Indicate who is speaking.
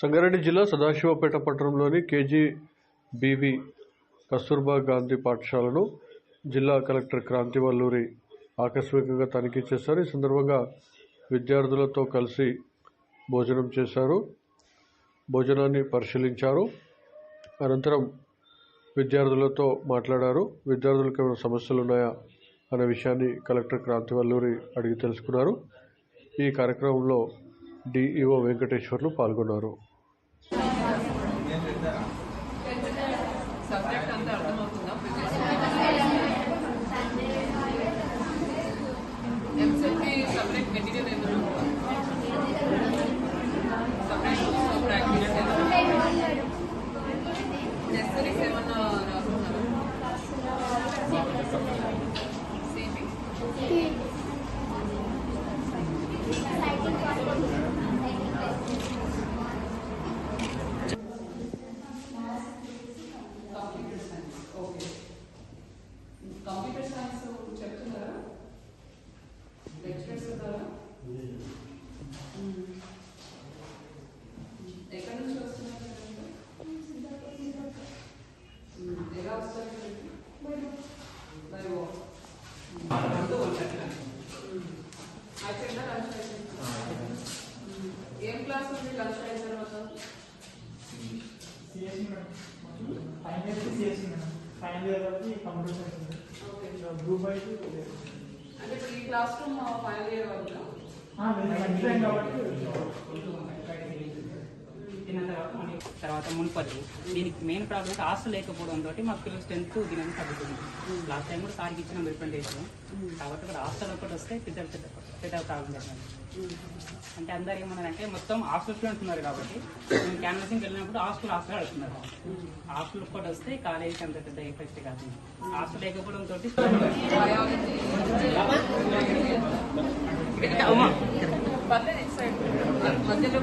Speaker 1: సంగారెడ్డి జిల్లా సదాశివపేట పట్టణంలోని కేజీబీవీ కస్తూర్బా గాంధీ పాఠశాలను జిల్లా కలెక్టర్ క్రాంతి వల్లూరి ఆకస్మికంగా తనిఖీ చేశారు. ఈ సందర్భంగా విద్యార్థులతో కలిసి భోజనం చేశారు. భోజనాన్ని పరిశీలించారు. అనంతరం విద్యార్థులతో మాట్లాడారు. విద్యార్థులకు ఏమైనా సమస్యలు ఉన్నాయా అనే విషయాన్ని కలెక్టర్ క్రాంతి వల్లూరి అడిగి తెలుసుకున్నారు. ఈ కార్యక్రమంలో డిఈఓ వెంకటేశ్వర్లు పాల్గొన్నారు.
Speaker 2: కంప్యూటర్ సైన్స్ చెప్తున్నారా? లెక్చరర్స్ ఉన్నారా? ఎక్కడి నుంచి వస్తున్నారు? ఎలా వస్తారు? అయిపోయిందా లంచ్? ఏం క్లాస్ ఉంది లంచ్ అయిన తర్వాత?
Speaker 3: ఫైనల్ ఇయర్ వరకు కంప్యూటర్ సైన్స్ ఉంది. గ్రూప్ వైజ్
Speaker 2: అంటే ఇప్పుడు ఈ క్లాస్ రూమ్ ఫైనల్ ఇయర్ వరకు
Speaker 4: తర్వాత మున్పది దీనికి మెయిన్ ప్రాబ్లమ్ హాస్టల్ లేకపోవడంతో మాకు పిల్లలు స్ట్రెంత్ దీనికి తగ్గుతుంది. లాస్ట్ టైం కూడా సార్కి ఇచ్చిన రిప్రజెంటేషన్ కాబట్టి ఇక్కడ హాస్టల్ ఒకటి వస్తే పెద్ద ప్రాబ్లం చేస్తాను. అంటే అందరు ఏమన్నారంటే మొత్తం హాస్టల్ స్టూడెంట్స్ ఉన్నారు కాబట్టి మేము క్యాన్వసింగ్కి వెళ్ళినప్పుడు హాస్టల్ అడుగుతున్నారు. హాస్టల్ ఒక్కటి వస్తే కాలేజీకి అంత పెద్ద ఎఫెక్ట్ కాదు. హాస్టల్ లేకపోవడంతో
Speaker 2: మధ్యలో